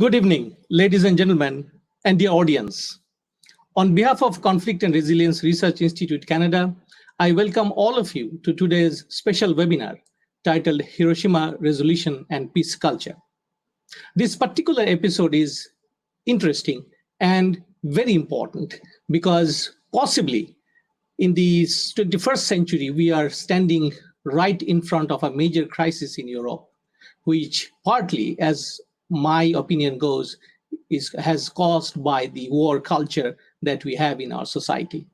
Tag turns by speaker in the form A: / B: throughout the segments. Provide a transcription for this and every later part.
A: Good evening, ladies and gentlemen, and dear audience. On behalf of Conflict and Resilience Research Institute Canada, I welcome all of you to today's special webinar titled Hiroshima Resolution and Peace Culture. This particular episode is interesting and very important because possibly in the 21st century, we are standing right in front of a major crisis in Europe, which partly, as my opinion goes, has caused by the war culture that we have in our society.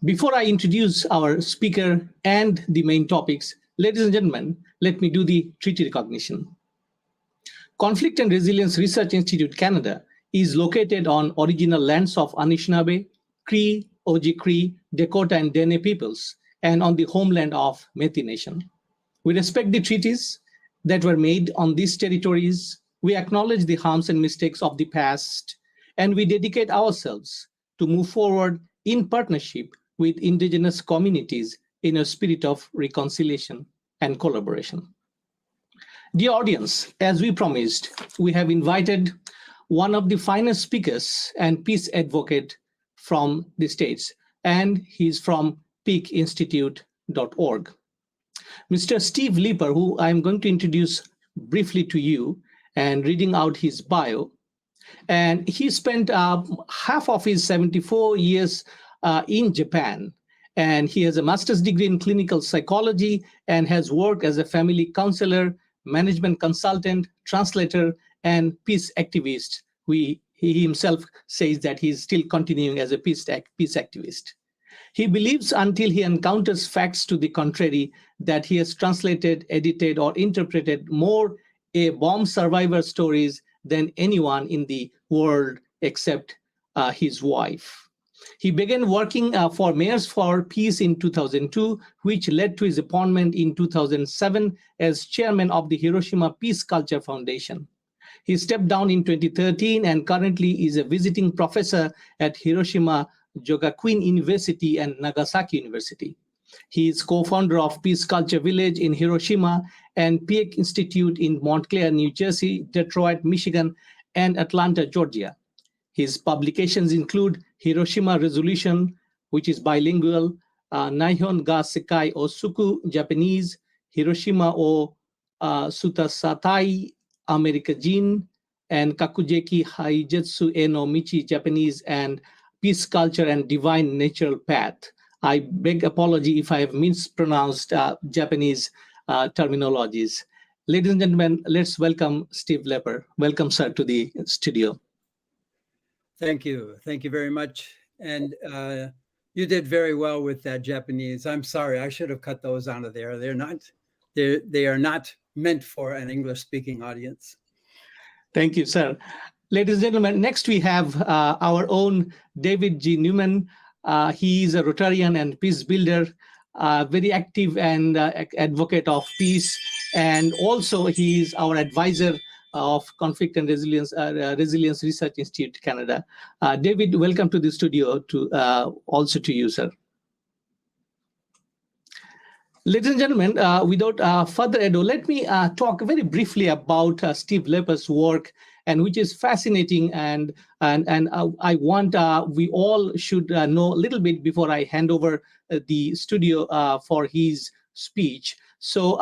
A: Before I introduce our speaker and the main topics, ladies and gentlemen, let me do the treaty recognition. Conflict and Resilience Research Institute Canada is located on original lands of Anishinaabe, Cree, Oji-Cree, Dakota, and Dene peoples, and on the homeland of Métis Nation. We respect the treaties that were made on these territories. We acknowledge the harms and mistakes of the past, and we dedicate ourselves to move forward in partnership with Indigenous communities in a spirit of reconciliation and collaboration. Dear audience, as we promised, we have invited one of the finest speakers and peace advocate from the States, and he's from peakinstitute.org. Mr. Steve Leeper, who I'm going to introduce briefly to you and reading out his bio. And he spent half of his 74 years in Japan. And he has a master's degree in clinical psychology and has worked as a family counselor, management consultant, translator, and peace activist. He himself says that he's still continuing as a peace activist. He believes until he encounters facts to the contrary that he has translated, edited, or interpreted more bomb survivor stories than anyone in the world except his wife. He began working for Mayors for Peace in 2002, which led to his appointment in 2007 as chairman of the Hiroshima Peace Culture Foundation. He stepped down in 2013 and currently is a visiting professor at Hiroshima Jogakuin University and Nagasaki University. He is co-founder of Peace Culture Village in Hiroshima and PIEC Institute in Montclair, New Jersey, Detroit, Michigan, and Atlanta, Georgia. His publications include Hiroshima Resolution, which is bilingual, Nihon ga Sekai o Suku, Japanese, Hiroshima o Sutasatai, America Jin, and Kakujeki Haijetsu e no Michi, Japanese, and Peace Culture and Divine Natural Path. I beg apology if I have mispronounced Japanese terminologies. Ladies and gentlemen, let's welcome Steve Leeper. Welcome, sir, to the studio.
B: Thank you. Thank you very much. And you did very well with that Japanese. I'm sorry, I should have cut those out of there. They are not meant for an English-speaking audience.
A: Thank you, sir. Ladies and gentlemen, next we have our own David G. Newman. He is a Rotarian and peace builder, very active and advocate of peace. And also he is our advisor of Conflict and Resilience Research Institute Canada. David, welcome to the studio, also to you, sir. Ladies and gentlemen, without further ado, let me talk very briefly about Steve Leeper's work, and which is fascinating, and I want we all should know a little bit before I hand over the studio for his speech. So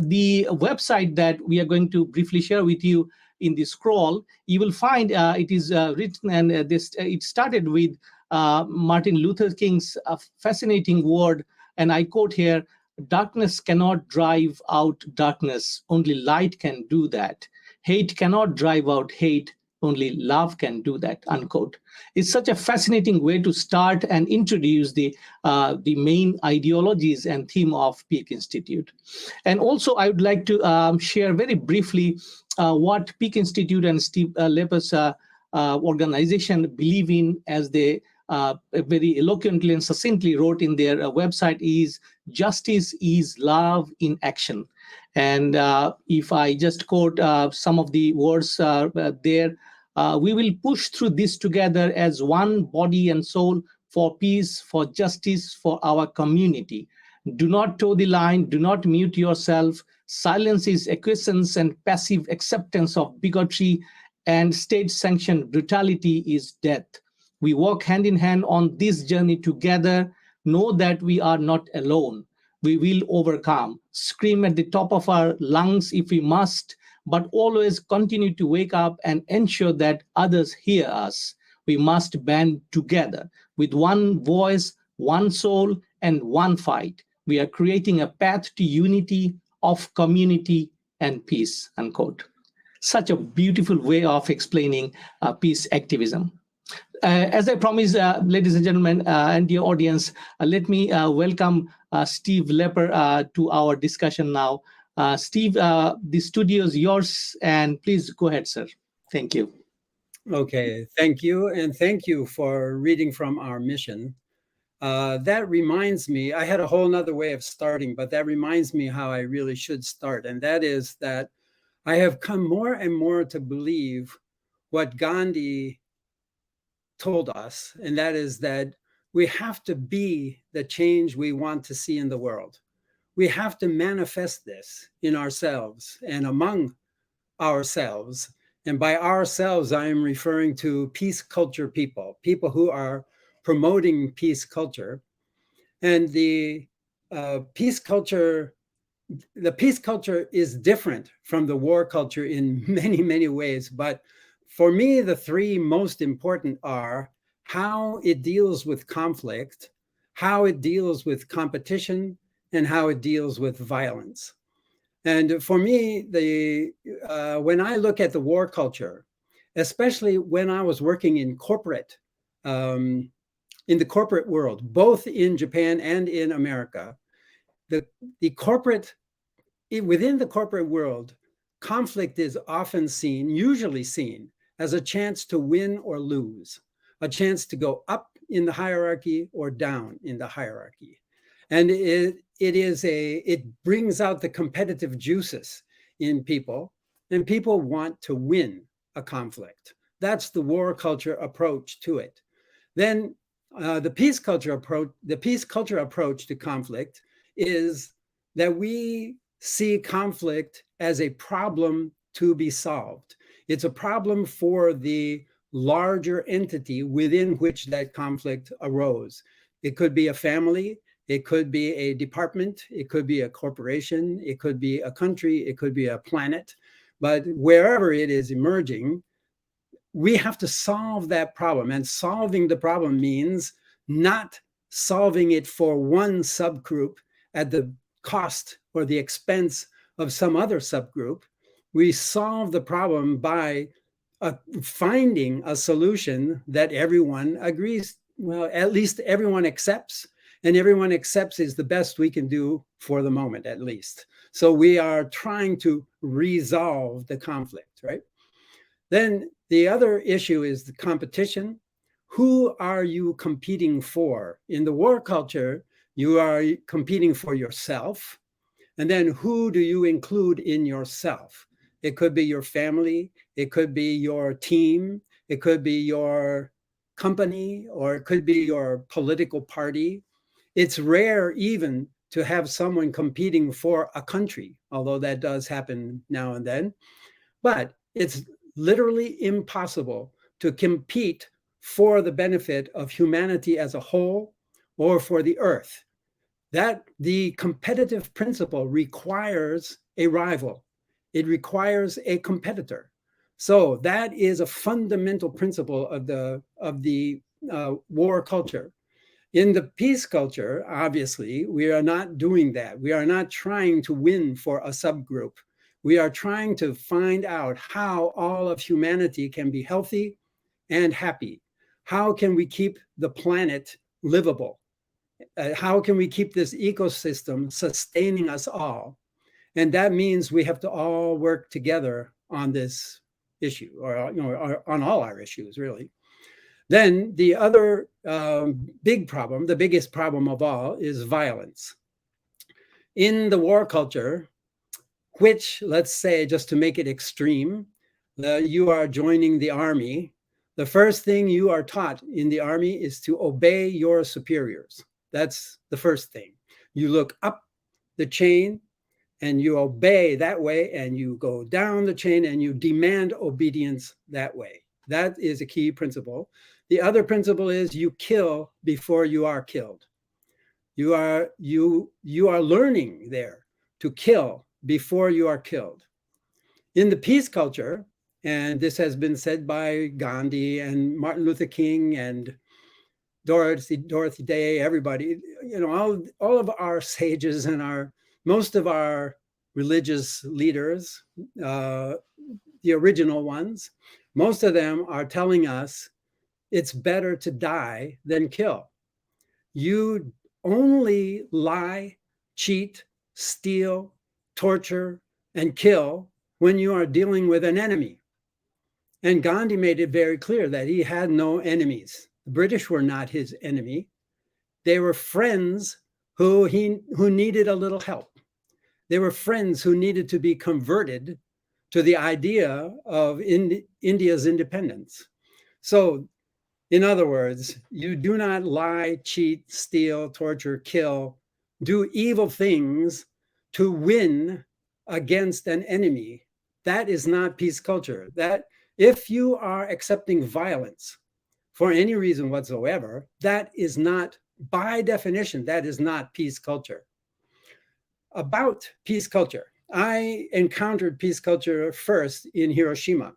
A: the website that we are going to briefly share with you in the scroll, you will find it is written, and it started with Martin Luther King's fascinating word, and I quote here: "Darkness cannot drive out darkness, only light can do that. Hate cannot drive out hate, only love can do that," unquote. It's such a fascinating way to start and introduce the main ideologies and theme of PIEC Institute. And also, I would like to share very briefly what PIEC Institute and Steve Leeper's organization believe in, as they very eloquently and succinctly wrote in their website, is justice is love in action. And if I just quote some of the words there, we will push through this together as one body and soul for peace, for justice, for our community. Do not toe the line, do not mute yourself. Silence is acquiescence and passive acceptance of bigotry and state-sanctioned brutality is death. We walk hand in hand on this journey together. Know that we are not alone. We will overcome. Scream at the top of our lungs if we must, but always continue to wake up and ensure that others hear us. We must band together with one voice, one soul, and one fight. We are creating a path to unity of community and peace, unquote. Such a beautiful way of explaining peace activism. As I promised, ladies and gentlemen, and dear audience, let me welcome Steve Lepper to our discussion now. Steve, the studio is yours, and please go ahead, sir. Thank you.
B: Okay, thank you. And thank you for reading from our mission. That reminds me, I had a whole nother way of starting, but that reminds me how I really should start. And that is that I have come more and more to believe what Gandhi told us, and that is that we have to be the change we want to see in the world. We have to manifest this in ourselves and among ourselves. And by ourselves, I am referring to peace culture people, people who are promoting peace culture. And the peace culture is different from the war culture in many, many ways. But for me, the three most important are how it deals with conflict, how it deals with competition, and how it deals with violence. And for me, when I look at the war culture, especially when I was working in the corporate world, both in Japan and in America, within the corporate world, conflict is usually seen as a chance to win or lose, a chance to go up in the hierarchy or down in the hierarchy. And it brings out the competitive juices in people, and people want to win a conflict. That's the war culture approach to it. Then the peace culture approach to conflict is that we see conflict as a problem to be solved. It's a problem for the larger entity within which that conflict arose. It could be a family, it could be a department, it could be a corporation, it could be a country, it could be a planet. But wherever it is emerging, we have to solve that problem. And solving the problem means not solving it for one subgroup at the cost or the expense of some other subgroup. We solve the problem by finding a solution that everyone agrees, well, at least everyone accepts, and everyone accepts is the best we can do for the moment, at least. So we are trying to resolve the conflict, right? Then the other issue is the competition. Who are you competing for? In the war culture, you are competing for yourself. And then who do you include in yourself? It could be your family, it could be your team, it could be your company, or it could be your political party. It's rare even to have someone competing for a country, although that does happen now and then. But it's literally impossible to compete for the benefit of humanity as a whole or for the earth. That the competitive principle requires a rival. It requires a competitor. So that is a fundamental principle of the war culture. In the peace culture, obviously, we are not doing that. We are not trying to win for a subgroup. We are trying to find out how all of humanity can be healthy and happy. How can we keep the planet livable? How can we keep this ecosystem sustaining us all? And that means we have to all work together on this issue, or on all our issues, really. Then the other big problem, the biggest problem of all, is violence. In the war culture, which, let's say, just to make it extreme, you are joining the army. The first thing you are taught in the army is to obey your superiors. That's the first thing. You look up the chain and you obey that way, and you go down the chain and you demand obedience that way. That is a key principle. The other principle is you kill before you are killed. You are learning there to kill before you are killed. In the peace culture, and this has been said by Gandhi and Martin Luther King and Dorothy Day, everybody, all of our sages and most of our religious leaders, the original ones, most of them are telling us it's better to die than kill. You only lie, cheat, steal, torture, and kill when you are dealing with an enemy. And Gandhi made it very clear that he had no enemies. The British were not his enemy. They were friends who needed a little help. They were friends who needed to be converted to the idea of India's independence. So, in other words, you do not lie, cheat, steal, torture, kill, do evil things to win against an enemy. That is not peace culture. That if you are accepting violence for any reason whatsoever, that is not, by definition, that is not peace culture. About peace culture, I encountered peace culture first in Hiroshima.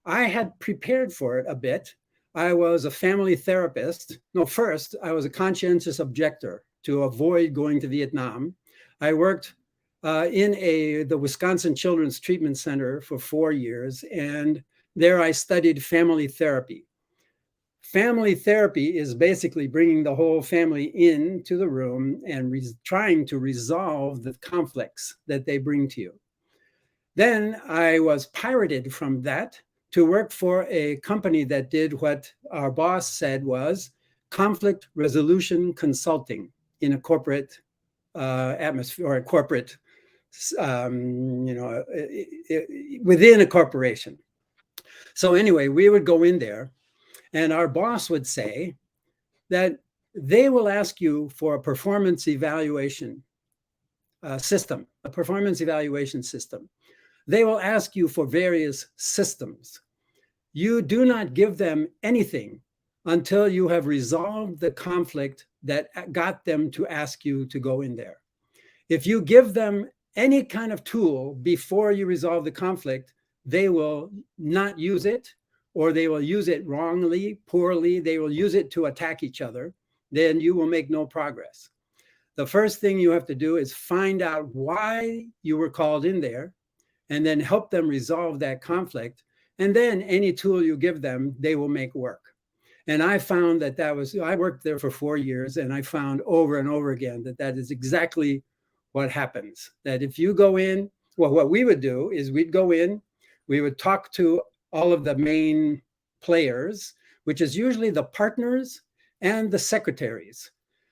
B: I had prepared for it a bit. I was a family therapist. No, first, I was a conscientious objector to avoid going to Vietnam. I worked in the Wisconsin Children's Treatment Center for 4 years, and there I studied family therapy. Family therapy is basically bringing the whole family into the room and trying to resolve the conflicts that they bring to you. Then I was pirated from that to work for a company that did what our boss said was conflict resolution consulting in a corporate atmosphere, or a corporate, within a corporation. So anyway, we would go in there, and our boss would say that they will ask you for a performance evaluation system, a performance evaluation system. They will ask you for various systems. You do not give them anything until you have resolved the conflict that got them to ask you to go in there. If you give them any kind of tool before you resolve the conflict, they will not use it, or they will use it wrongly, poorly. They will use it to attack each other. Then you will make no progress. The first thing you have to do is find out why you were called in there, and then help them resolve that conflict. And then any tool you give them, they will make work. And I found I worked there for 4 years, and I found over and over again that is exactly what happens. That if you go in, well, what we would do is we'd go in, we would talk to all of the main players, which is usually the partners and the secretaries.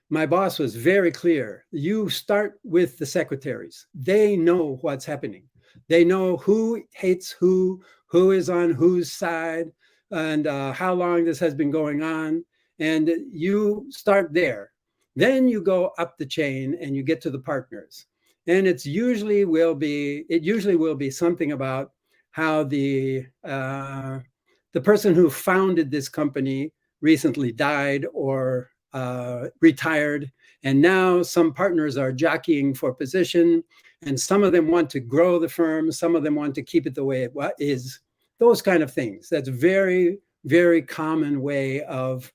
B: My boss was very clear. You start with the secretaries. They know what's happening. They know who hates who is on whose side, and how long this has been going on. And you start there. Then you go up the chain and you get to the partners. And it usually will be something about how the person who founded this company recently died or retired, and now some partners are jockeying for position, and some of them want to grow the firm, some of them want to keep it the way it is. Those kind of things. That's very, very common way of,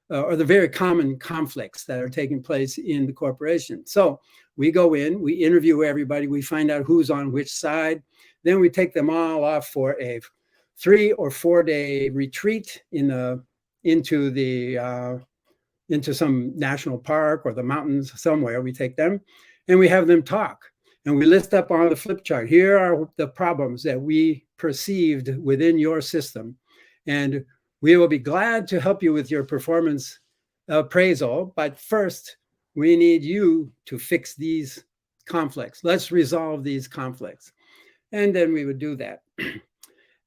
B: or the very common conflicts that are taking place in the corporation. So we go in, we interview everybody, we find out who's on which side, then we take them all off for a 3 or 4 day retreat into some national park or the mountains somewhere. We take them and we have them talk, and we list up on the flip chart, here are the problems that we perceived within your system, and we will be glad to help you with your performance appraisal, but first we need you to fix these conflicts. Let's resolve these conflicts. And then we would do that.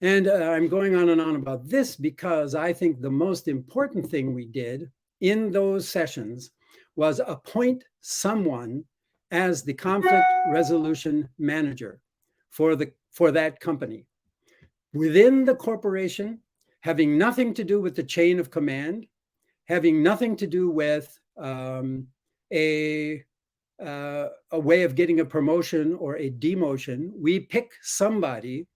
B: And I'm going on and on about this because I think the most important thing we did in those sessions was appoint someone as the conflict resolution manager for that company. Within the corporation, having nothing to do with the chain of command, having nothing to do with a way of getting a promotion or a demotion, we pick somebody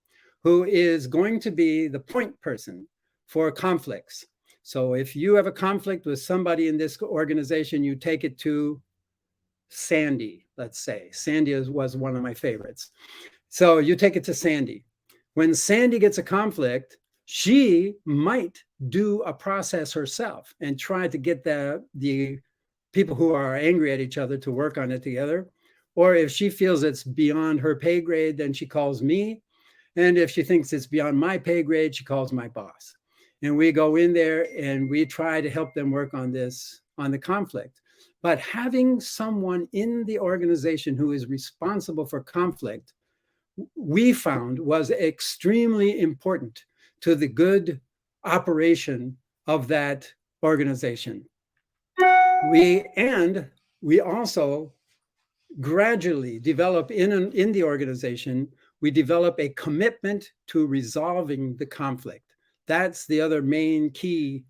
B: who is going to be the point person for conflicts. So if you have a conflict with somebody in this organization, you take it to Sandy, let's say. Sandy was one of my favorites. So you take it to Sandy. When Sandy gets a conflict, she might do a process herself and try to get the people who are angry at each other to work on it together. Or if she feels it's beyond her pay grade, then she calls me. And if she thinks it's beyond my pay grade, she calls my boss. And we go in there and we try to help them work on this, on the conflict. But having someone in the organization who is responsible for conflict, we found was extremely important to the good operation of that organization. We also gradually develop in the organization, we develop a commitment to resolving the conflict. That's the other main key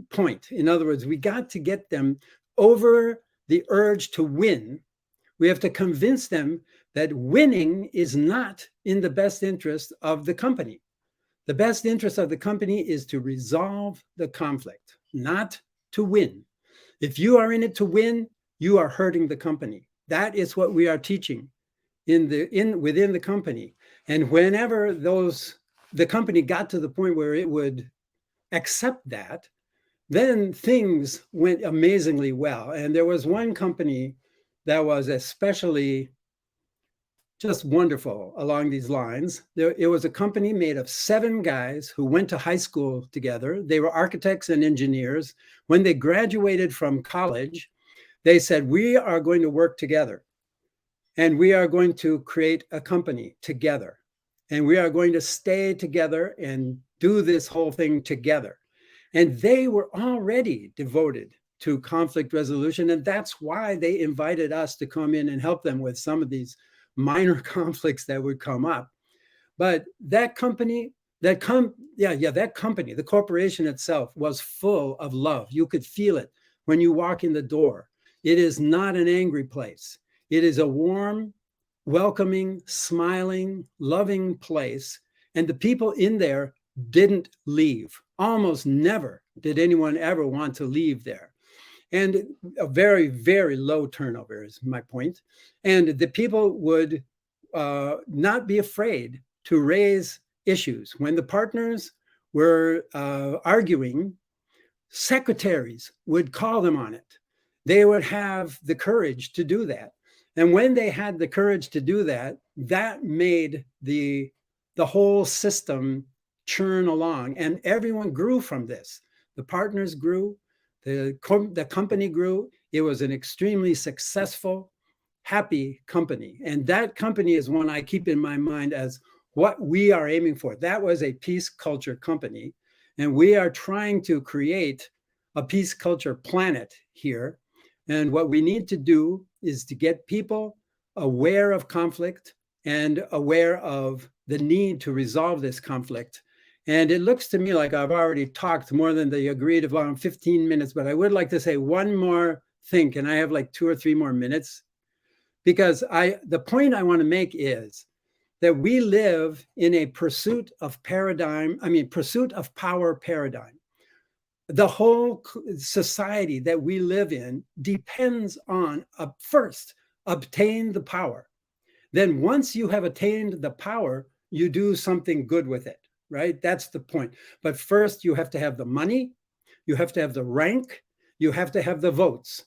B: point. In other words, we got to get them over the urge to win. We have to convince them that winning is not in the best interest of the company. The best interest of the company is to resolve the conflict, not to win. If you are in it to win, you are hurting the company. That is what we are teaching within the company. And whenever the company got to the point where it would accept that, then things went amazingly well. And there was one company that was especially just wonderful along these lines. It was a company made of 7 guys who went to high school together. They were architects and engineers. When they graduated from college, they said, we are going to work together and we are going to create a company together. And we are going to stay together and do this whole thing together. And they were already devoted to conflict resolution. And that's why they invited us to come in and help them with some of these minor conflicts that would come up. But that company, the corporation itself was full of love. You could feel it when you walk in the door. It is not an angry place. It is a warm, welcoming, smiling, loving place. And the people in there didn't leave. Almost never did anyone ever want to leave there. And a very, very low turnover is my point. And the people would not be afraid to raise issues. When the partners were arguing, secretaries would call them on it. They would have the courage to do that. And when they had the courage to do that, that made the whole system churn along. And everyone grew from this. The partners grew. The company grew. It was an extremely successful, happy company. And that company is one I keep in my mind as what we are aiming for. That was a peace culture company. And we are trying to create a peace culture planet here. And what we need to do is to get people aware of conflict and aware of the need to resolve this conflict. And it looks to me like I've already talked more than the agreed upon 15 minutes, but I would like to say one more thing. Can I have like 2 or 3 more minutes? Because the point I want to make is that we live in a pursuit of power paradigm. The whole society that we live in depends on first, obtain the power. Then once you have attained the power, you do something good with it. Right? That's the point. But first, you have to have the money, you have to have the rank, you have to have the votes.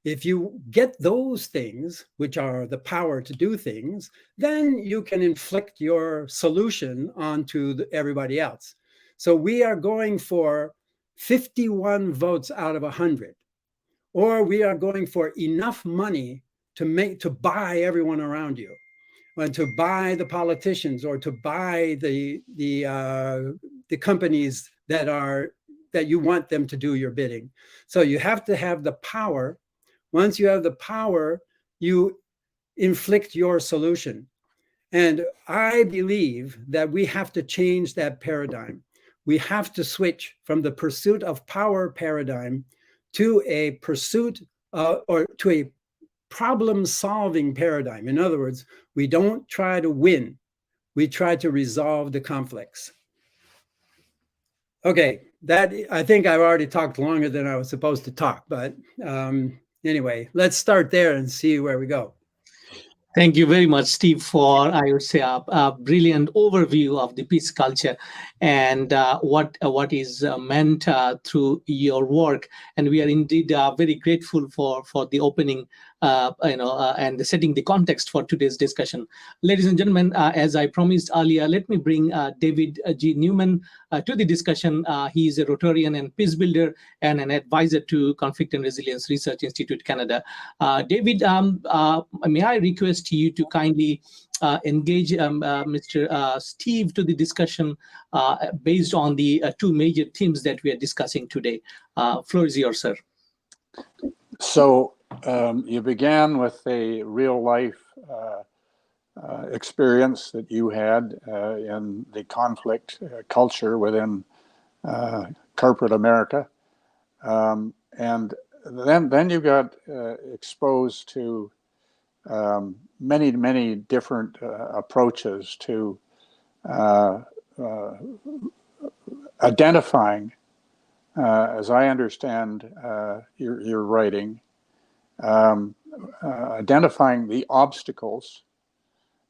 B: If you get those things, which are the power to do things, then you can inflict your solution onto everybody else. So we are going for 51 votes out of 100, or we are going for enough money to buy everyone around you. And to buy the politicians or to buy the companies that you want them to do your bidding. So you have to have the power. Once you have the power, you inflict your solution. And I believe that we have to change that paradigm. We have to switch from the pursuit of power paradigm to a pursuit or to a problem-solving paradigm. In other words, we don't try to win, we try to resolve the conflicts. Okay, that I think I've already talked longer than I was supposed to talk, but anyway, let's start there and see where we go.
A: Thank you very much, Steve, for, I would say, a brilliant overview of the peace culture and what is meant through your work. And we are indeed very grateful for the opening, and setting the context for today's discussion. Ladies and gentlemen, as I promised earlier, let me bring David G. Newman to the discussion. He is a Rotarian and peace builder and an advisor to Conflict and Resilience Research Institute, Canada. David, may I request you to kindly engage Mr. Steve to the discussion based on the two major themes that we are discussing today. Floor is yours, sir.
C: So you began with a real life experience that you had in the conflict culture within corporate America. And then you got exposed to many different approaches to identifying, as I understand your writing, identifying the obstacles,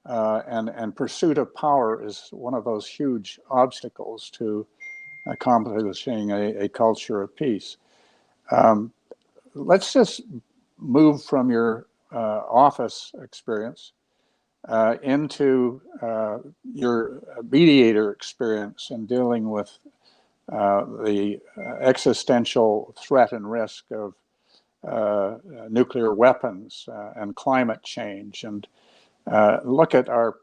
C: and pursuit of power is one of those huge obstacles to accomplishing a culture of peace. Let's just move from your office experience into your mediator experience in dealing with the existential threat and risk of nuclear weapons and climate change, and look at our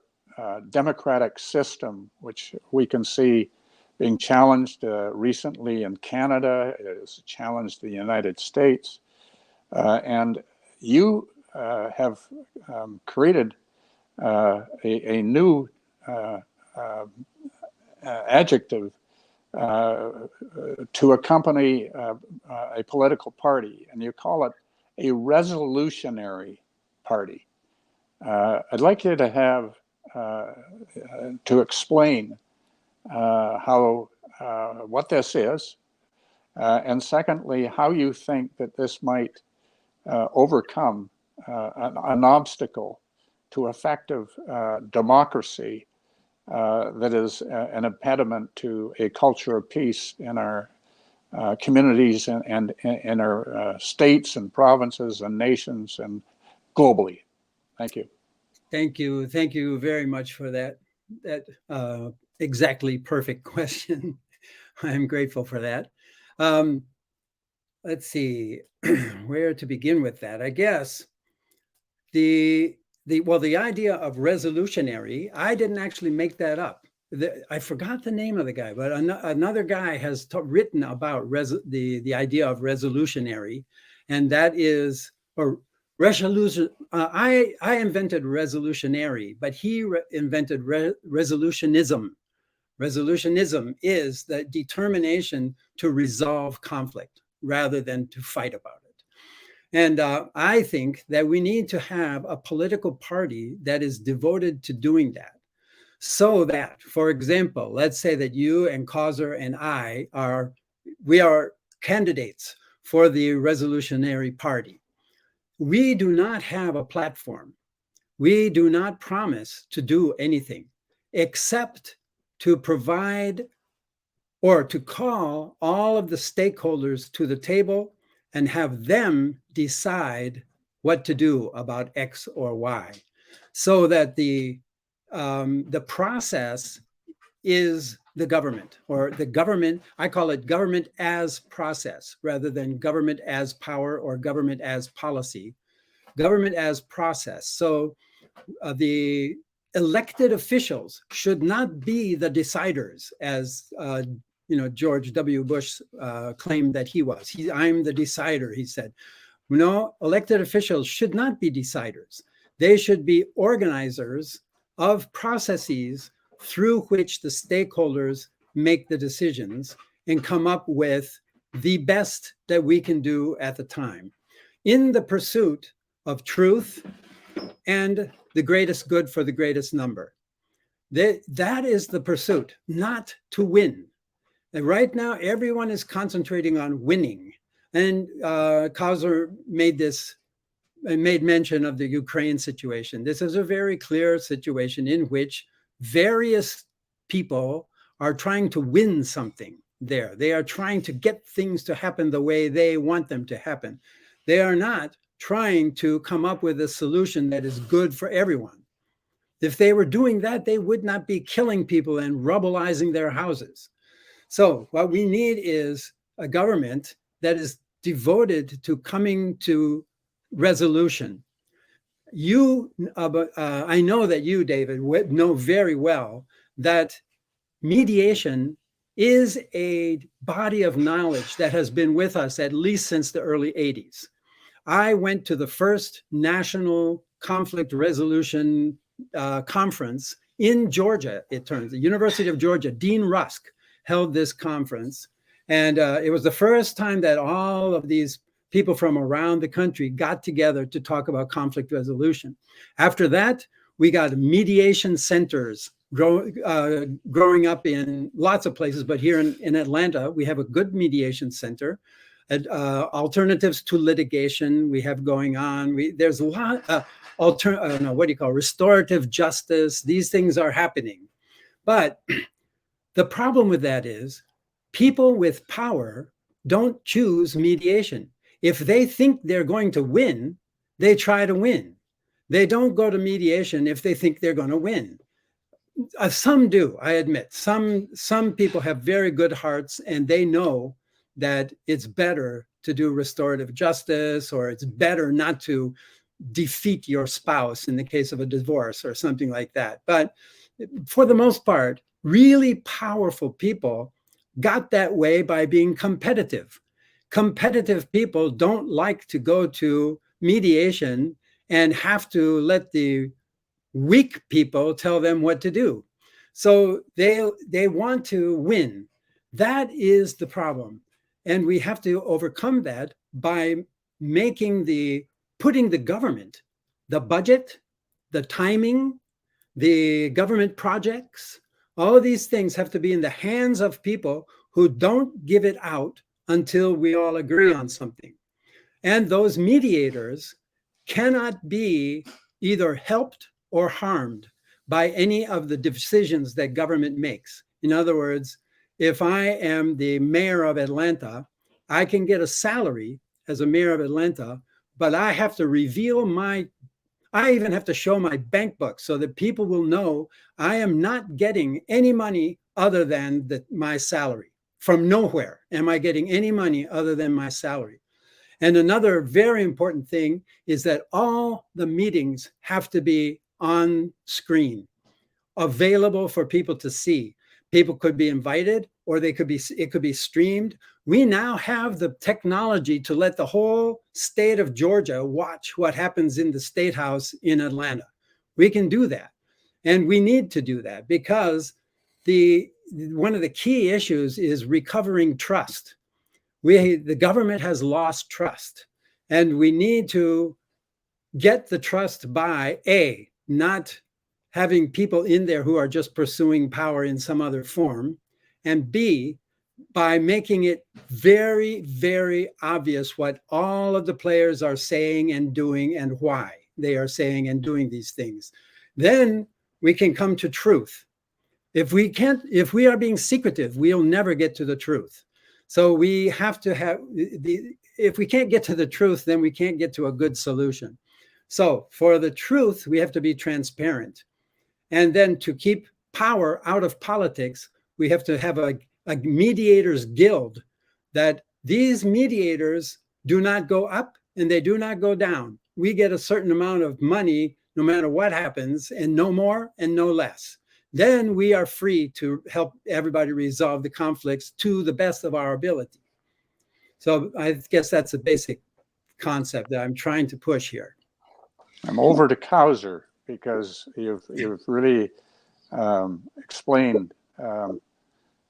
C: democratic system, which we can see being challenged recently in Canada. It has challenged the United States. And you have created a new adjective to accompany a political party, and you call it a resolutionary party. I'd like you to have to explain what this is, and secondly, how you think that this might overcome an obstacle to effective democracy that is an impediment to a culture of peace in our communities and in our states and provinces and nations and globally. Thank you.
B: Thank you. Thank you very much for that exactly perfect question. I'm grateful for that. Let's see where to begin with that. I guess the idea of resolutionary, I didn't actually make that up. I forgot the name of the guy, but another guy has written about the idea of resolutionary, and that is, or resolution. I invented resolutionary, but he invented resolutionism. Resolutionism is the determination to resolve conflict rather than to fight about it. And I think that we need to have a political party that is devoted to doing that. So that, for example, let's say that you and Causer and I are candidates for the Resolutionary Party. We do not have a platform. We do not promise to do anything except to provide or to call all of the stakeholders to the table and have them decide what to do about X or Y, so that the process is the government, or the government. I call it government as process rather than government as power or government as policy. Government as process. So the elected officials should not be the deciders, as George W. Bush claimed that he was. I'm the decider, he said. No, elected officials should not be deciders. They should be organizers of processes through which the stakeholders make the decisions and come up with the best that we can do at the time in the pursuit of truth and the greatest good for the greatest number. That is the pursuit, not to win. And right now, everyone is concentrating on winning. And Kauser made mention of the Ukraine situation. This is a very clear situation in which various people are trying to win something there. They are trying to get things to happen the way they want them to happen. They are not trying to come up with a solution that is good for everyone. If they were doing that, they would not be killing people and rubblizing their houses. So what we need is a government that is devoted to coming to resolution. I know that you, David, know very well that mediation is a body of knowledge that has been with us at least since the early 80s. I went to the first national conflict resolution conference in Georgia, it turns, the University of Georgia. Dean Rusk held this conference. And it was the first time that all of these people from around the country got together to talk about conflict resolution. After that, we got mediation centers growing up in lots of places, but here in Atlanta, we have a good mediation center. Alternatives to litigation we have going on. There's a lot restorative justice. These things are happening. But the problem with that is people with power don't choose mediation. If they think they're going to win, they try to win. They don't go to mediation if they think they're going to win. Some do, I admit. Some people have very good hearts and they know that it's better to do restorative justice, or it's better not to defeat your spouse in the case of a divorce or something like that. But for the most part, really powerful people got that way by being competitive. Competitive people don't like to go to mediation and have to let the weak people tell them what to do. So they want to win. That is the problem. And we have to overcome that by putting the government, the budget, the timing, the government projects, all of these things have to be in the hands of people who don't give it out until we all agree on something. And those mediators cannot be either helped or harmed by any of the decisions that government makes. In other words, if I am the mayor of Atlanta, I can get a salary as a mayor of Atlanta, but I have to I even have to show my bank book so that people will know I am not getting any money other than my salary. From nowhere am I getting any money other than my salary. And another very important thing is that all the meetings have to be on screen, available for people to see. People could be invited, or it could be streamed. We now have the technology to let the whole state of Georgia watch what happens in the State House in Atlanta. We can do that. And we need to do that because one of the key issues is recovering trust. The government has lost trust, and we need to get the trust by not having people in there who are just pursuing power in some other form, and B, by making it very, very obvious what all of the players are saying and doing and why they are saying and doing these things. Then we can come to truth. If we are being secretive, we'll never get to the truth. So we have to have, if we can't get to the truth, then we can't get to a good solution. So for the truth, we have to be transparent. And then to keep power out of politics, we have to have a mediators guild, that these mediators do not go up and they do not go down. We get a certain amount of money no matter what happens, and no more and no less. Then we are free to help everybody resolve the conflicts to the best of our ability. So I guess that's a basic concept that I'm trying to push here.
C: I'm over to Kauser because you've really explained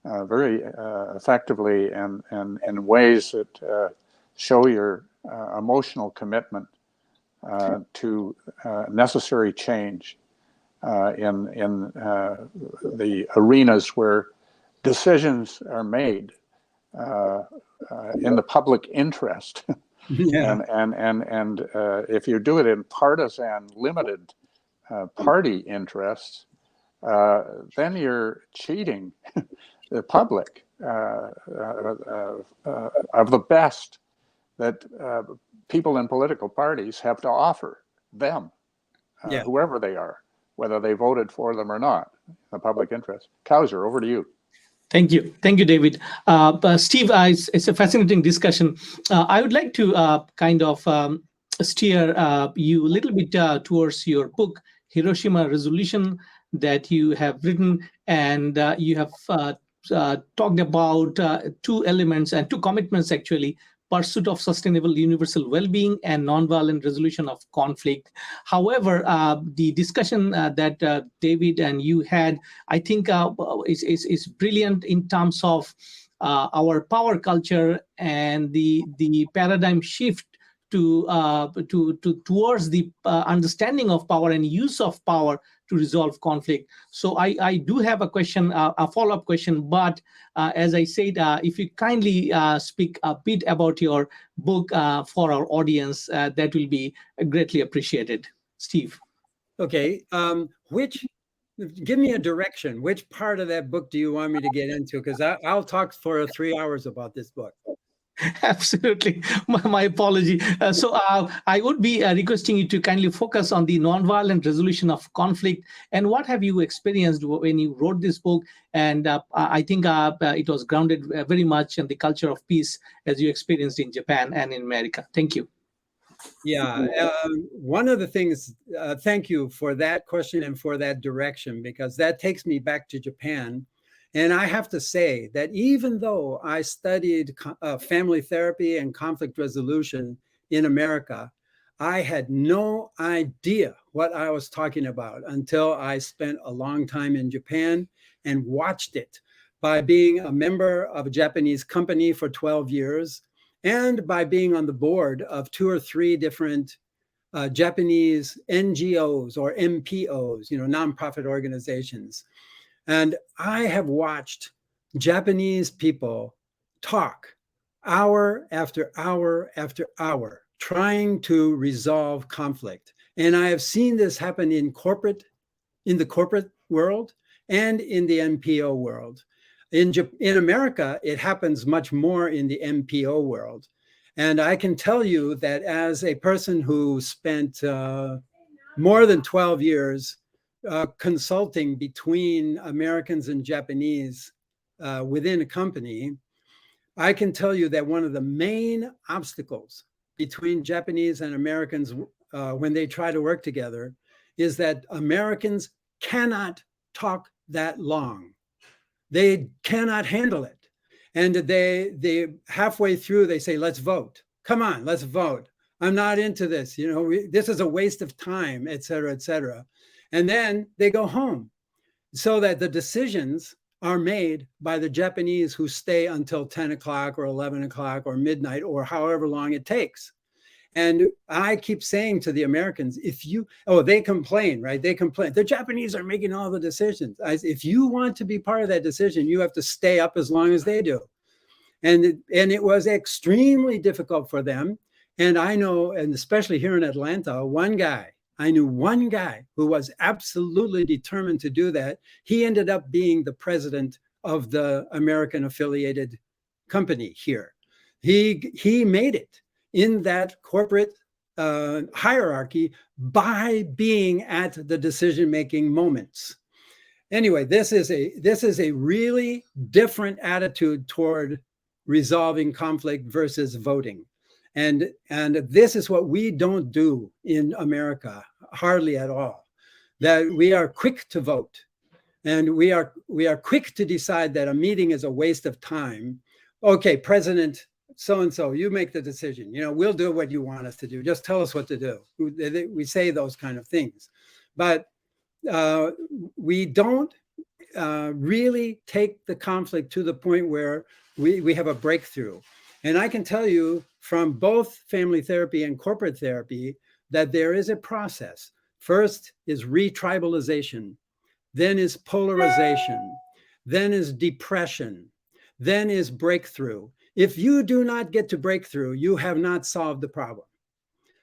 C: very effectively and in ways that show your emotional commitment to necessary change in the arenas where decisions are made in the public interest.
B: Yeah.
C: And if you do it in partisan, limited party interests, then you're cheating the public of the best that people in political parties have to offer them,
B: Yeah.
C: whoever they are, whether they voted for them or not, the public interest. Kauser, over to you.
A: Thank you, David. Steve, it's a fascinating discussion. I would like to kind of steer you a little bit towards your book, Hiroshima Resolution, that you have written, and you have talked about two elements and two commitments, actually: pursuit of sustainable universal well-being and nonviolent resolution of conflict. However, the discussion that David and you had, I think, is brilliant in terms of our power culture and the paradigm shift towards the understanding of power and use of power to resolve conflict. So I do have a question, a follow-up question, but as I said, if you kindly speak a bit about your book for our audience, that will be greatly appreciated. Steve.
B: Okay. Give me a direction. Which part of that book do you want me to get into? Because I'll talk for 3 hours about this book.
A: Absolutely. My apology. So I would be requesting you to kindly focus on the nonviolent resolution of conflict. And what have you experienced when you wrote this book? And I think it was grounded very much in the culture of peace as you experienced in Japan and in America. Thank you.
B: Yeah. One of the things, thank you for that question and for that direction, because that takes me back to Japan. And I have to say that even though I studied family therapy and conflict resolution in America, I had no idea what I was talking about until I spent a long time in Japan and watched it by being a member of a Japanese company for 12 years and by being on the board of 2 or 3 different Japanese NGOs or MPOs, nonprofit organizations. And I have watched Japanese people talk hour after hour after hour, trying to resolve conflict. And I have seen this happen in the corporate world and in the NPO world. In America, it happens much more in the NPO world. And I can tell you that as a person who spent more than 12 years consulting between Americans and Japanese within a company, I can tell you that one of the main obstacles between Japanese and Americans when they try to work together is that Americans cannot talk that long. They cannot handle it. And they halfway through, they say, let's vote. Come on, let's vote. I'm not into this. This is a waste of time, et cetera, et cetera. And then they go home so that the decisions are made by the Japanese who stay until 10 o'clock or 11 o'clock or midnight or however long it takes. And I keep saying to the Americans, they complain, right? They complain. The Japanese are making all the decisions. If you want to be part of that decision, you have to stay up as long as they do. And it was extremely difficult for them. And I know, and especially here in Atlanta, I knew one guy who was absolutely determined to do that. He ended up being the president of the American affiliated company here. He made it in that corporate hierarchy by being at the decision-making moments. Anyway, this is a really different attitude toward resolving conflict versus voting. And this is what we don't do in America, hardly at all. That we are quick to vote, and we are quick to decide that a meeting is a waste of time. Okay, President so-and-so, you make the decision. We'll do what you want us to do. Just tell us what to do. We say those kind of things. But we don't really take the conflict to the point where we have a breakthrough. And I can tell you from both family therapy and corporate therapy that there is a process. First is retribalization, then is polarization, then is depression, then is breakthrough. If you do not get to breakthrough, you have not solved the problem.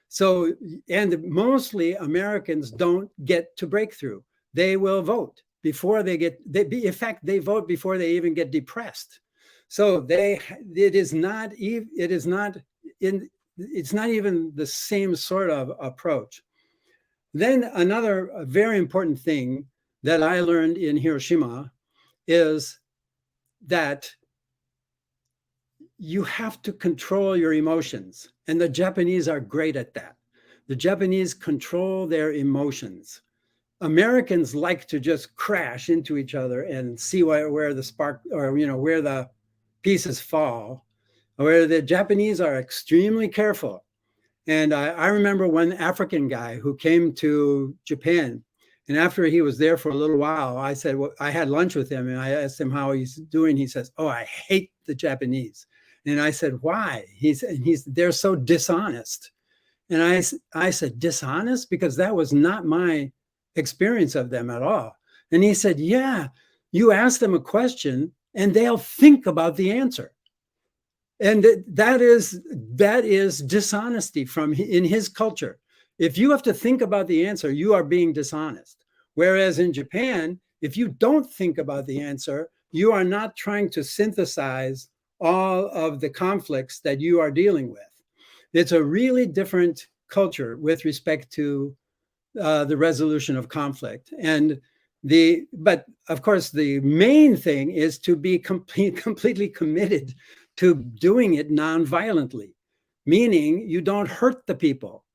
B: So, and mostly Americans don't get to breakthrough. They will vote before they get, in fact, they vote before they even get depressed. So it's not even the same sort of approach. Then another very important thing that I learned in Hiroshima is that you have to control your emotions. And the Japanese are great at that. The Japanese control their emotions. Americans like to just crash into each other and see where the spark, or where the pieces fall, where the Japanese are extremely careful. And I remember one African guy who came to Japan, and after he was there for a little while, I said, well, I had lunch with him and I asked him how he's doing. He says, oh, I hate the Japanese. And I said, why? They're so dishonest. And I said, dishonest? Because that was not my experience of them at all. And he said, yeah, you ask them a question and they'll think about the answer. And that is dishonesty in his culture. If you have to think about the answer, you are being dishonest. Whereas in Japan, if you don't think about the answer, you are not trying to synthesize all of the conflicts that you are dealing with. It's a really different culture with respect to the resolution of conflict. But of course, the main thing is to be completely committed to doing it non-violently, meaning you don't hurt the people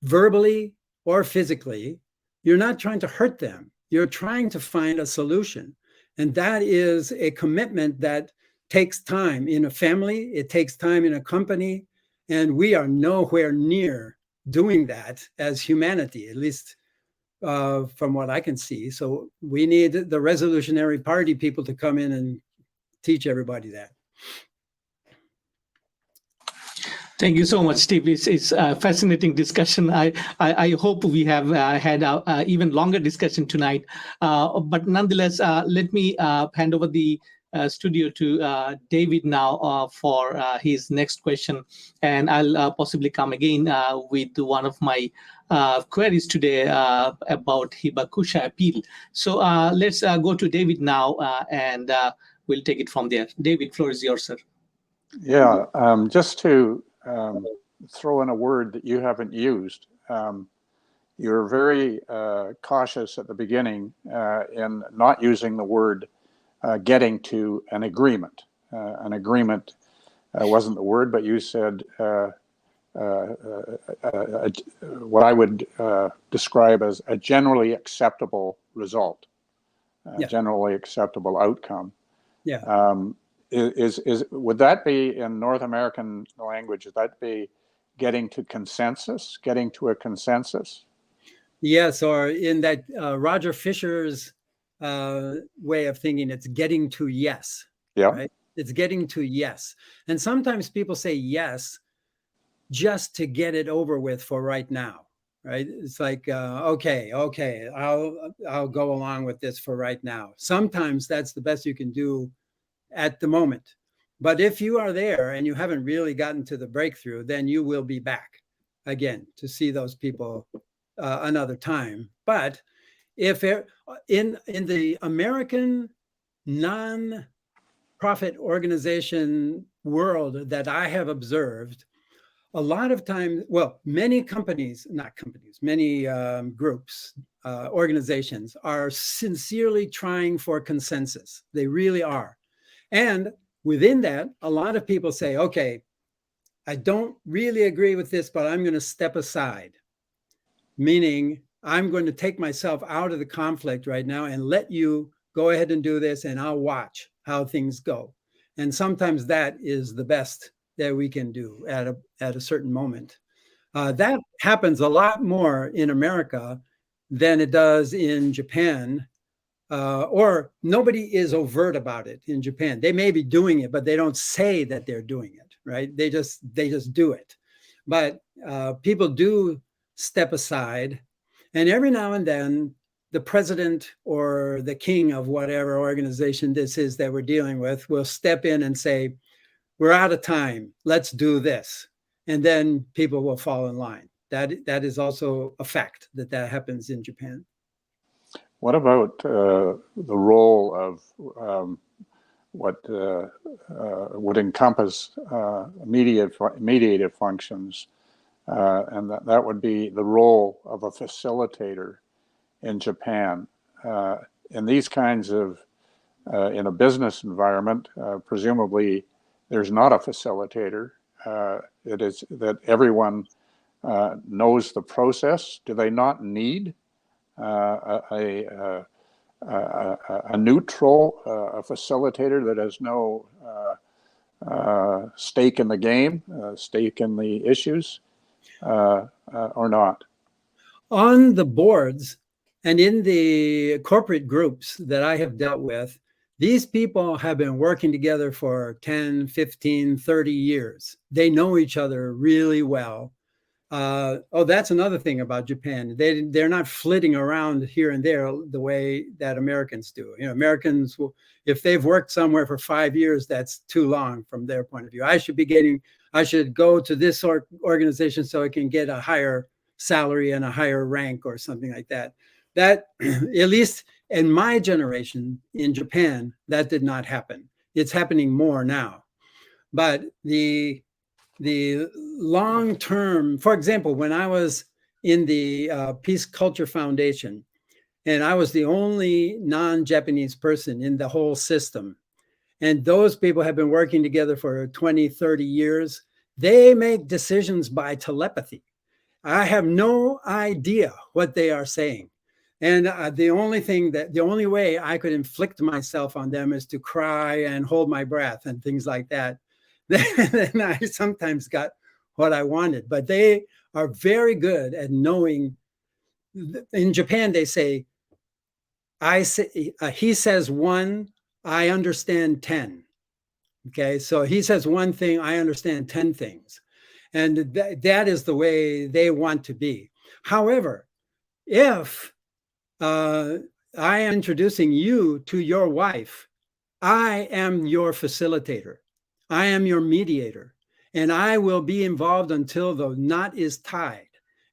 B: verbally or physically. You're not trying to hurt them. You're trying to find a solution. And that is a commitment that takes time in a family. It takes time in a company. And we are nowhere near doing that as humanity, at least from what I can see. So we need the Resolutionary Party people to come in and teach everybody that.
A: Thank you so much, Steve. It's a fascinating discussion. I hope we have had an even longer discussion tonight. But nonetheless, let me hand over the studio to David now for his next question. And I'll possibly come again with one of my queries today about Hibakusha appeal. So let's go to David now and we'll take it from there. David, floor is yours, sir.
C: Yeah, just to throw in a word that you haven't used. You're very cautious at the beginning in not using the word getting to an agreement. An agreement wasn't the word, but you said what I would describe as a generally acceptable result, generally acceptable outcome.
B: Yeah.
C: Would that be in North American language? Would that be getting to consensus, getting to a consensus?
B: Yes, or in that Roger Fisher's way of thinking, it's getting to yes.
C: Yeah.
B: Right? It's getting to yes. And sometimes people say yes just to get it over with for right now. Right? It's like, okay, I'll go along with this for right now. Sometimes that's the best you can do at the moment. But if you are there and you haven't really gotten to the breakthrough, then you will be back again to see those people another time. But if in the American non-profit organization world that I have observed, a lot of times, well, many companies, not companies, many groups, organizations are sincerely trying for consensus. They really are. And within that, a lot of people say, okay, I don't really agree with this, but I'm going to step aside. Meaning I'm going to take myself out of the conflict right now and let you go ahead and do this, and I'll watch how things go. And sometimes that is the best that we can do at a certain moment. That happens a lot more in America than it does in Japan, or nobody is overt about it in Japan. They may be doing it, but they don't say that they're doing it, right? They just do it. But people do step aside, and every now and then, the president or the king of whatever organization this is that we're dealing with will step in and say, we're out of time, let's do this. And then people will fall in line. That is also a fact that happens in Japan.
C: What about the role of what would encompass mediative functions, and that would be the role of a facilitator in Japan? In these kinds of, in a business environment, presumably there's not a facilitator. It is that everyone knows the process. Do they not need a neutral, a facilitator that has no stake in the game, stake in the issues, or not?
B: On the boards and in the corporate groups that I have dealt with, these people have been working together for 10, 15, 30 years. They know each other really well. That's another thing about Japan. They're not flitting around here and there the way that Americans do. You know, Americans, if they've worked somewhere for 5 years, that's too long from their point of view. I should go to this organization so I can get a higher salary and a higher rank or something like that. That, at least in my generation in Japan, that did not happen. It's happening more now. But the long term, for example, when I was in the Peace Culture Foundation, and I was the only non-Japanese person in the whole system, and those people have been working together for 20, 30 years, they make decisions by telepathy. I have no idea what they are saying. And the only way I could inflict myself on them is to cry and hold my breath and things like that. Then I sometimes got what I wanted, but they are very good at knowing. In Japan, they say, he says 1, I understand 10. Okay, so he says one thing, I understand 10 things. And that is the way they want to be. However, if I am introducing you to your wife, I am your facilitator. I am your mediator, and I will be involved until the knot is tied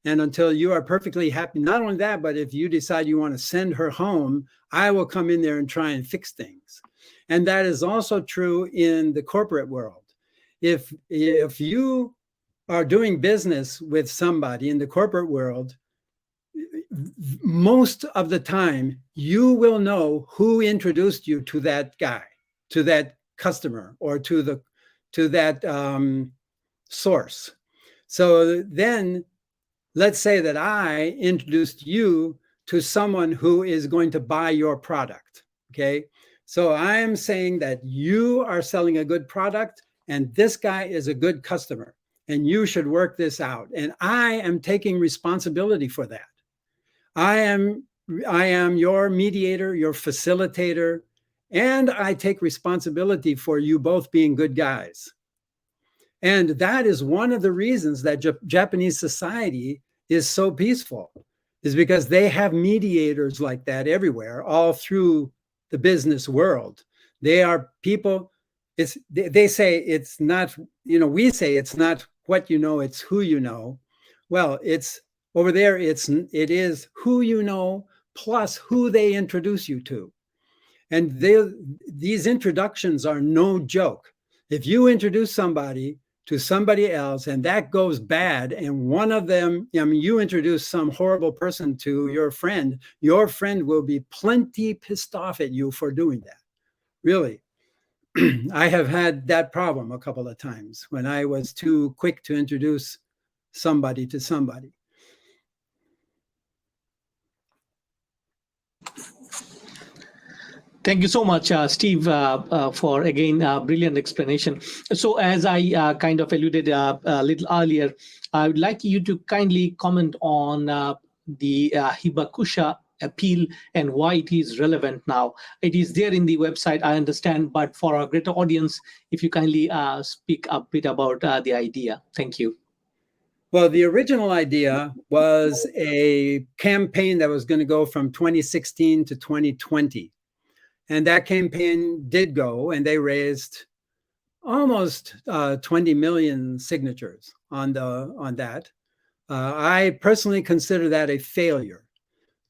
B: and until you are perfectly happy. Not only that, but if you decide you want to send her home, I will come in there and try and fix things. And that is also true in the corporate world. If you are doing business with somebody in the corporate world, most of the time, you will know who introduced you to that guy, to that customer, or to that source. So then, let's say that I introduced you to someone who is going to buy your product. Okay, so I am saying that you are selling a good product, and this guy is a good customer, and you should work this out. And I am taking responsibility for that. I am your mediator, your facilitator, and I take responsibility for you both being good guys. And that is one of the reasons that Japanese society is so peaceful, is because they have mediators like that everywhere, all through the business world. They are people, they say it's not, we say it's not what you know, it's who you know. Well, it's over there, it is who you know plus who they introduce you to. And these introductions are no joke. If you introduce somebody to somebody else and that goes bad, and one of them, you introduce some horrible person to your friend will be plenty pissed off at you for doing that. Really. I have had that problem a couple of times when I was too quick to introduce somebody to somebody.
A: Thank you so much, Steve, for again brilliant explanation. So, as I kind of alluded a little earlier, I would like you to kindly comment on the Hibakusha appeal and why it is relevant now. It is there in the website, I understand, but for our greater audience, if you kindly speak a bit about the idea. Thank you.
B: Well, the original idea was a campaign that was going to go from 2016 to 2020. And that campaign did go, and they raised almost 20 million signatures on that. I personally consider that a failure.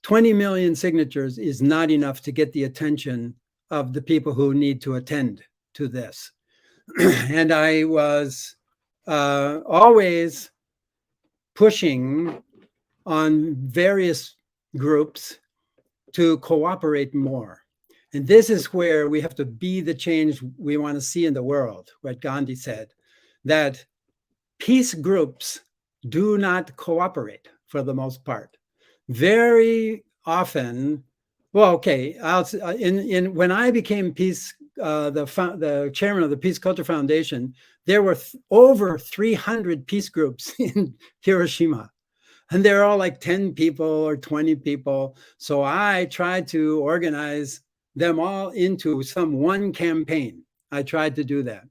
B: 20 million signatures is not enough to get the attention of the people who need to attend to this. And I was always pushing on various groups to cooperate more. And this is where we have to be the change we want to see in the world, what Gandhi said, that peace groups do not cooperate for the most part. Very often, well, okay, when I became the chairman of the Peace Culture Foundation, there were over 300 peace groups in Hiroshima. And they're all like 10 people or 20 people. So I tried to organize them all into some one campaign. I tried to do that.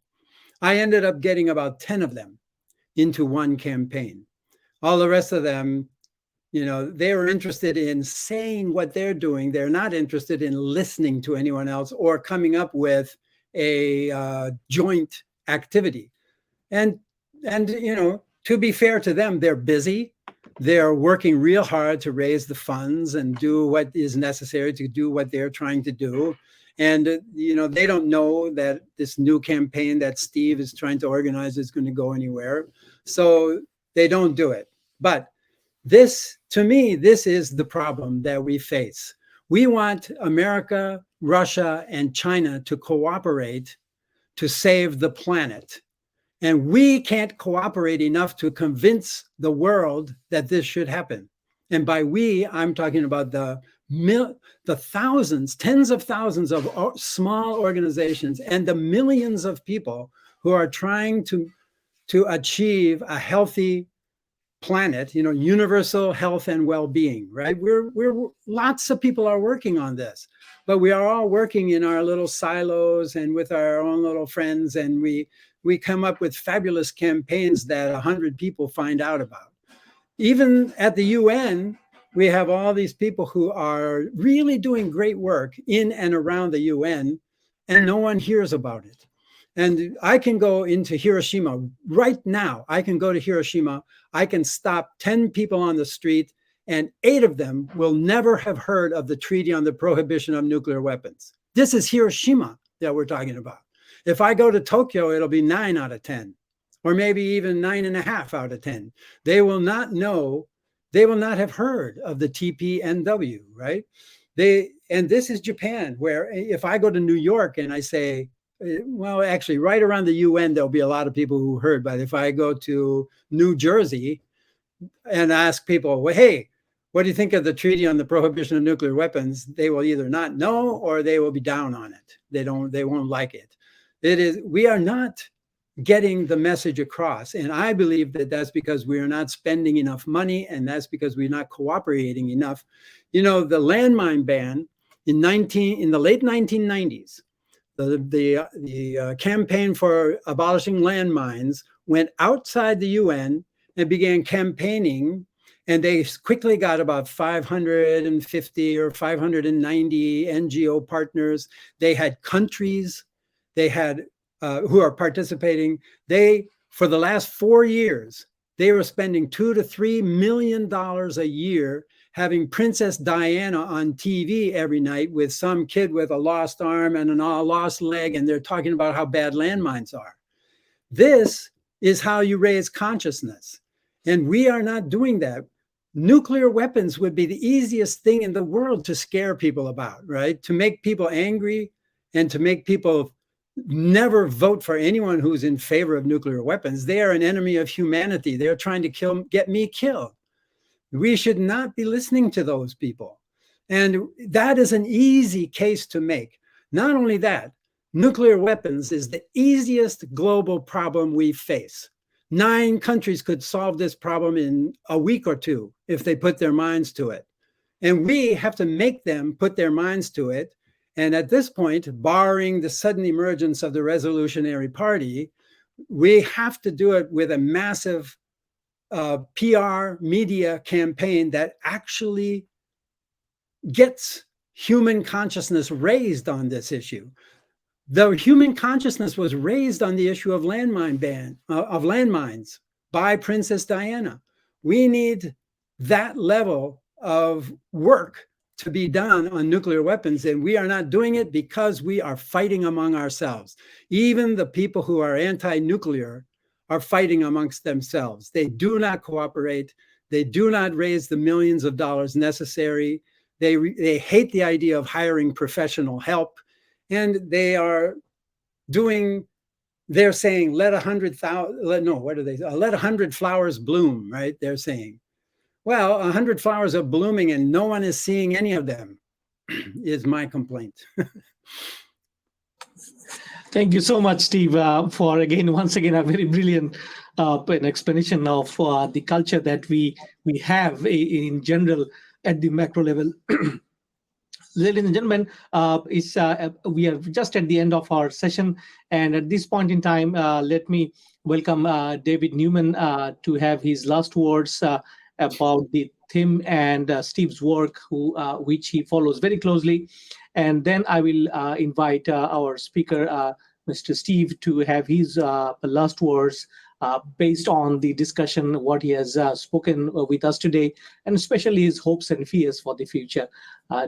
B: I ended up getting about 10 of them into one campaign. All the rest of them, they were interested in saying what they're doing. They're not interested in listening to anyone else or coming up with a joint activity. And to be fair to them, they're busy. They're working real hard to raise the funds and do what is necessary to do what they're trying to do. And, they don't know that this new campaign that Steve is trying to organize is going to go anywhere. So they don't do it. But to me, this is the problem that we face. We want America, Russia, and China to cooperate to save the planet. And we can't cooperate enough to convince the world that this should happen. And by we, I'm talking about the thousands, tens of thousands of small organizations and the millions of people who are trying to achieve a healthy planet, universal health and well-being, right? Lots of people are working on this, but we are all working in our little silos and with our own little friends, and we come up with fabulous campaigns that 100 people find out about. Even at the UN, we have all these people who are really doing great work in and around the UN, and no one hears about it. And I can go into Hiroshima right now. I can go to Hiroshima. I can stop 10 people on the street, and 8 of them will never have heard of the Treaty on the Prohibition of Nuclear Weapons. This is Hiroshima that we're talking about. If I go to Tokyo, it'll be 9 out of 10, or maybe even 9.5 out of 10. They will not know, they will not have heard of the TPNW, right? And this is Japan, where if I go to New York and I say, well, actually, right around the UN, there'll be a lot of people who heard. But if I go to New Jersey and ask people, well, hey, what do you think of the Treaty on the Prohibition of Nuclear Weapons? They will either not know or they will be down on it. They won't like it. We are not getting the message across. And I believe that that's because we are not spending enough money, and that's because we're not cooperating enough. The landmine ban in the late 1990s, the campaign for abolishing landmines went outside the UN and began campaigning, and they quickly got about 550 or 590 NGO partners. They had countries, who are participating. For the last 4 years, they were spending $2 to $3 million a year having Princess Diana on TV every night with some kid with a lost arm and a lost leg, and they're talking about how bad landmines are. This is how you raise consciousness, and we are not doing that. Nuclear weapons would be the easiest thing in the world to scare people about, right? To make people angry and to make people never vote for anyone who's in favor of nuclear weapons. They are an enemy of humanity. They're trying to get me killed. We should not be listening to those people. And that is an easy case to make. Not only that, nuclear weapons is the easiest global problem we face. 9 countries could solve this problem in a week or 2 if they put their minds to it. And we have to make them put their minds to it. And at this point, barring the sudden emergence of the Resolutionary Party, we have to do it with a massive PR media campaign that actually gets human consciousness raised on this issue. The human consciousness was raised on the issue of landmines by Princess Diana. We need that level of work to be done on nuclear weapons, and we are not doing it because we are fighting among ourselves. Even the people who are anti-nuclear are fighting amongst themselves. They do not cooperate. They do not raise the millions of dollars necessary. They hate the idea of hiring professional help, and they are doing, they're saying, let 100 flowers bloom, right? They're saying, well, 100 flowers are blooming and no one is seeing any of them, is my complaint.
A: Thank you so much, Steve, for once again, a very brilliant an explanation of the culture that we have in general at the macro level. Ladies and gentlemen, we are just at the end of our session, and at this point in time, let me welcome David Newman to have his last words about the theme and Steve's work, which he follows very closely. And then I will invite our speaker, Mr. Steve, to have his last words based on the discussion, what he has spoken with us today, and especially his hopes and fears for the future.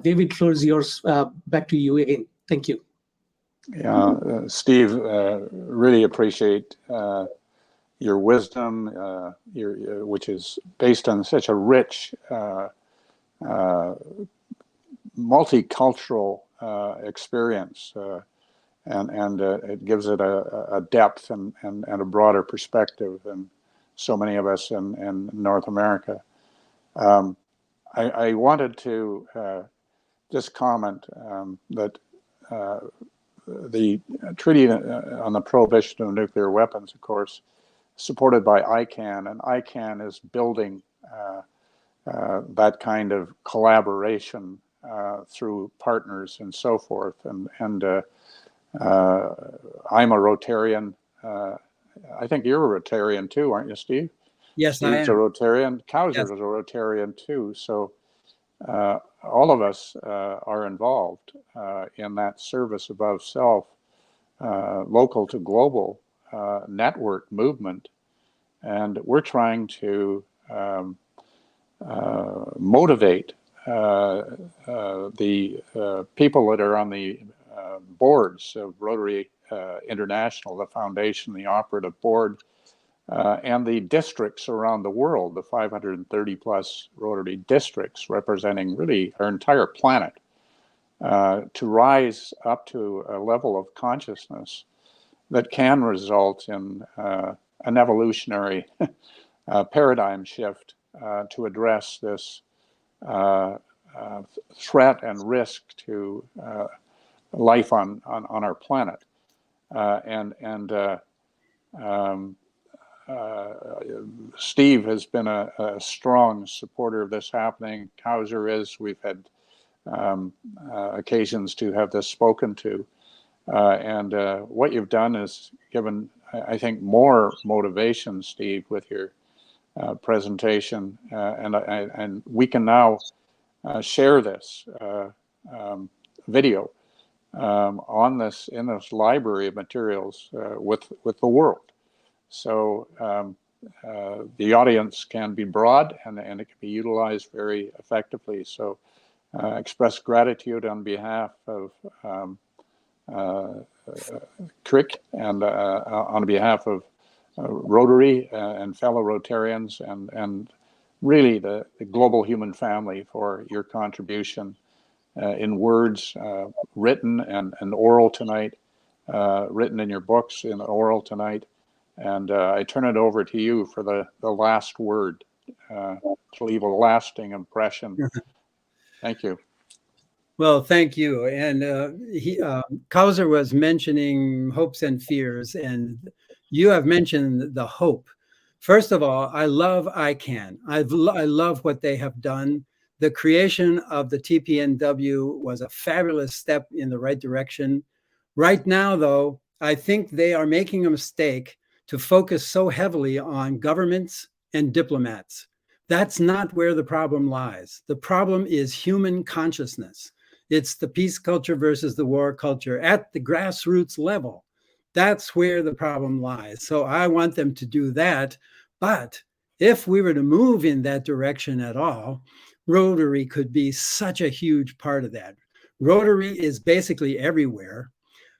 A: David, floor is yours. Back to you again. Thank you.
C: Yeah, Steve, really appreciate your wisdom, which is based on such a rich, multicultural experience, and it gives it a depth and a broader perspective than so many of us in North America. I wanted to just comment that the Treaty on the Prohibition of Nuclear Weapons, of course, supported by ICANN, and ICANN is building that kind of collaboration through partners and so forth. And I'm a Rotarian. I think you're a Rotarian too, aren't you, Steve?
B: Yes,
C: Steve's
B: I
C: a
B: am.
C: Rotarian. Kauser
B: Yes.
C: is a Rotarian too. So all of us are involved in that service above self, local to global network movement. And we're trying to motivate the people that are on the boards of Rotary International, the foundation, the operative board, and the districts around the world, the 530 plus Rotary districts representing really our entire planet, to rise up to a level of consciousness that can result in an evolutionary paradigm shift to address this threat and risk to life on our planet. Steve has been a strong supporter of this happening. Kauser is. We've had occasions to have this spoken to. And what you've done is given, I think, more motivation, Steve, with your presentation. And we can now share this video in this library of materials with the world. So the audience can be broad and it can be utilized very effectively. So express gratitude on behalf of CRRIC and on behalf of Rotary and fellow Rotarians and really the global human family for your contribution in words, written and oral tonight, written in your books and oral tonight. And I turn it over to you for the last word to leave a lasting impression. Thank you.
B: Well, thank you. And Kauser was mentioning hopes and fears, and you have mentioned the hope. First of all, I love ICANN. I love what they have done. The creation of the TPNW was a fabulous step in the right direction. Right now, though, I think they are making a mistake to focus so heavily on governments and diplomats. That's not where the problem lies. The problem is human consciousness. It's the peace culture versus the war culture at the grassroots level. That's where the problem lies. So I want them to do that. But if we were to move in that direction at all, Rotary could be such a huge part of that. Rotary is basically everywhere.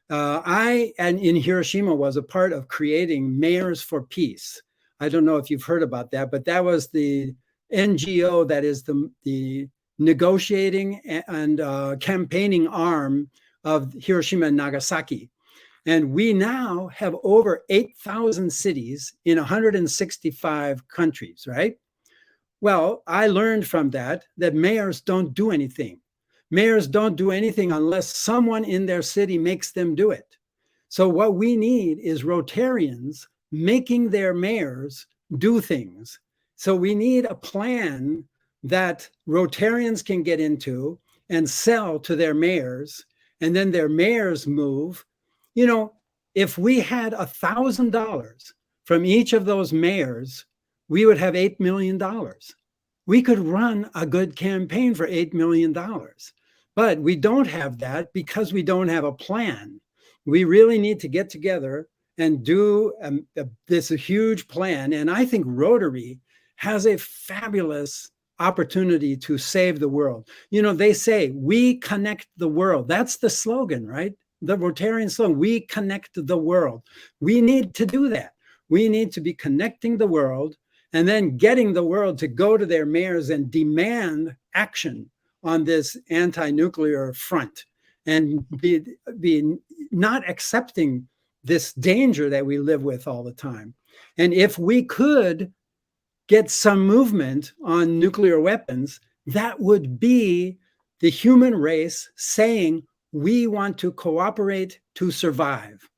B: And in Hiroshima was a part of creating Mayors for Peace. I don't know if you've heard about that, but that was the NGO that is the negotiating and campaigning arm of Hiroshima and Nagasaki. And we now have over 8,000 cities in 165 countries, right? Well, I learned from that mayors don't do anything. Mayors don't do anything unless someone in their city makes them do it. So what we need is Rotarians making their mayors do things. So we need a plan that Rotarians can get into and sell to their mayors, and then their mayors move. You know, if we had $1,000 from each of those mayors, we would have $8 million. We could run a good campaign for $8 million. But we don't have that because we don't have a plan. We really need to get together and do this huge plan. And I think Rotary has a fabulous opportunity to save the world. You know, they say, we connect the world. That's the slogan, right? The Rotarian slogan, we connect the world. We need to do that. We need to be connecting the world and then getting the world to go to their mayors and demand action on this anti-nuclear front and be not accepting this danger that we live with all the time. And if we could get some movement on nuclear weapons, that would be the human race saying, we want to cooperate to survive.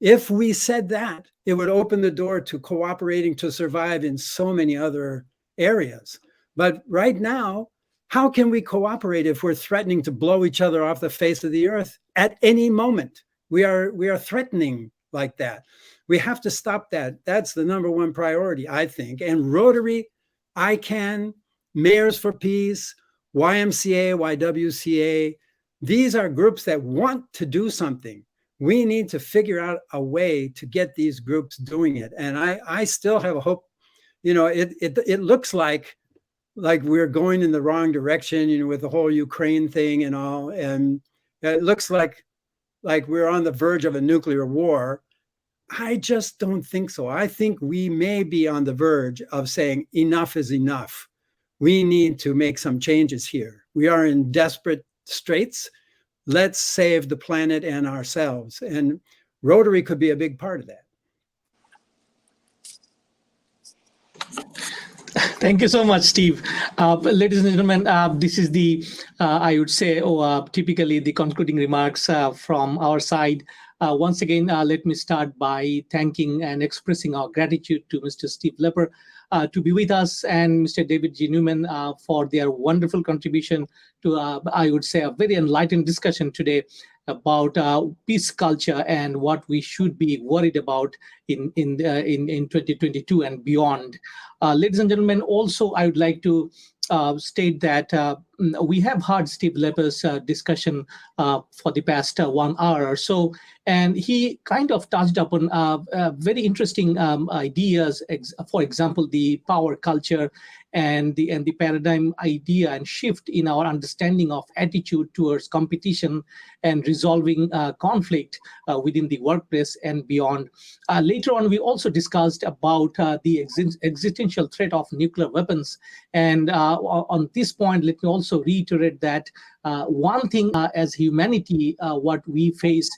B: If we said that, it would open the door to cooperating to survive in so many other areas. But right now, how can we cooperate if we're threatening to blow each other off the face of the earth at any moment? We are threatening like that. We have to stop that. That's the number one priority, I think. And Rotary, ICANN, Mayors for Peace, YMCA, YWCA, these are groups that want to do something. We need to figure out a way to get these groups doing it. And I still have a hope. You know, it looks like we're going in the wrong direction, you know, with the whole Ukraine thing and all. And it looks like we're on the verge of a nuclear war. I just don't think so. I think we may be on the verge of saying enough is enough. We need to make some changes here. We are in desperate straits. Let's save the planet and ourselves. And Rotary could be a big part of that.
A: Thank you so much, Steve. Ladies and gentlemen, this is the, I would say, typically the concluding remarks from our side. Once again, let me start by thanking and expressing our gratitude to Mr. Steve Lepper to be with us, and Mr. David G. Newman for their wonderful contribution to, I would say, a very enlightened discussion today about peace culture and what we should be worried about in 2022 and beyond. Ladies and gentlemen, also I would like to state that we have heard Steve Lepper's discussion for the past 1 hour or so, and he kind of touched upon very interesting ideas. For example, the power culture and the paradigm idea and shift in our understanding of attitude towards competition and resolving conflict within the workplace and beyond. Later on, we also discussed about the existential threat of nuclear weapons. And on this point, let me also reiterate that one thing as humanity, what we face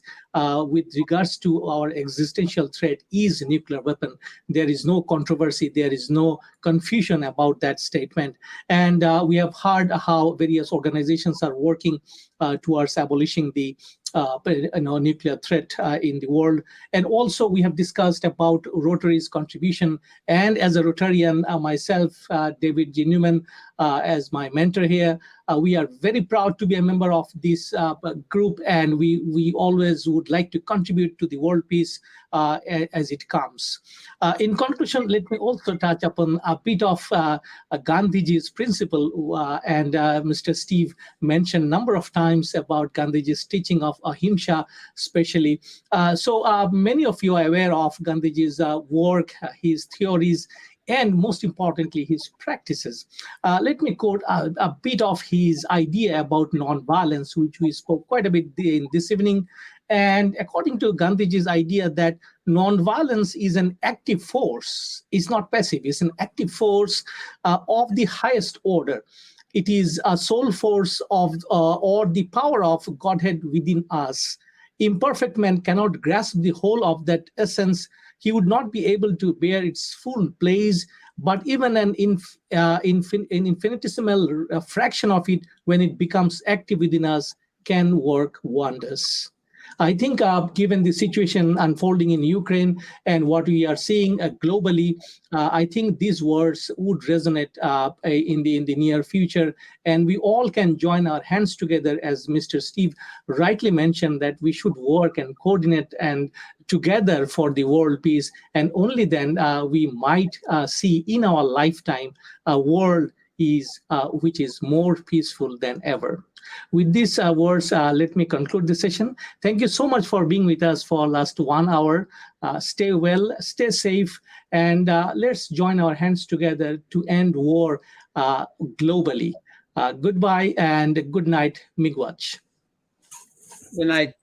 A: with regards to our existential threat is nuclear weapon. There is no controversy, there is no confusion about that statement. And we have heard how various organizations are working towards abolishing the nuclear threat in the world. And also we have discussed about Rotary's contribution. And as a Rotarian myself, David G. Newman, as my mentor here, we are very proud to be a member of this group, and we always would like to contribute to the world peace as it comes. In conclusion, let me also touch upon a bit of Gandhiji's principle, and Mr. Steve mentioned a number of times about Gandhiji's teaching of ahimsa, especially. So many of you are aware of Gandhiji's work, his theories, and most importantly, his practices. Let me quote a bit of his idea about nonviolence, which we spoke quite a bit in this evening. And according to Gandhiji's idea that nonviolence is an active force, it's not passive, it's an active force of the highest order. It is a soul force of, or the power of Godhead within us. Imperfect man cannot grasp the whole of that essence. He would not be able to bear its full place, but even an infinitesimal fraction of it, when it becomes active within us, can work wonders. I think given the situation unfolding in Ukraine and what we are seeing globally, I think these words would resonate in the near future. And we all can join our hands together, as Mr. Steve rightly mentioned, that we should work and coordinate and together for the world peace. And only then we might see in our lifetime a world which is more peaceful than ever. With these words, let me conclude the session. Thank you so much for being with us for last 1 hour. Stay well, stay safe, and let's join our hands together to end war globally. Goodbye and good night, Miigwech.
B: Good night.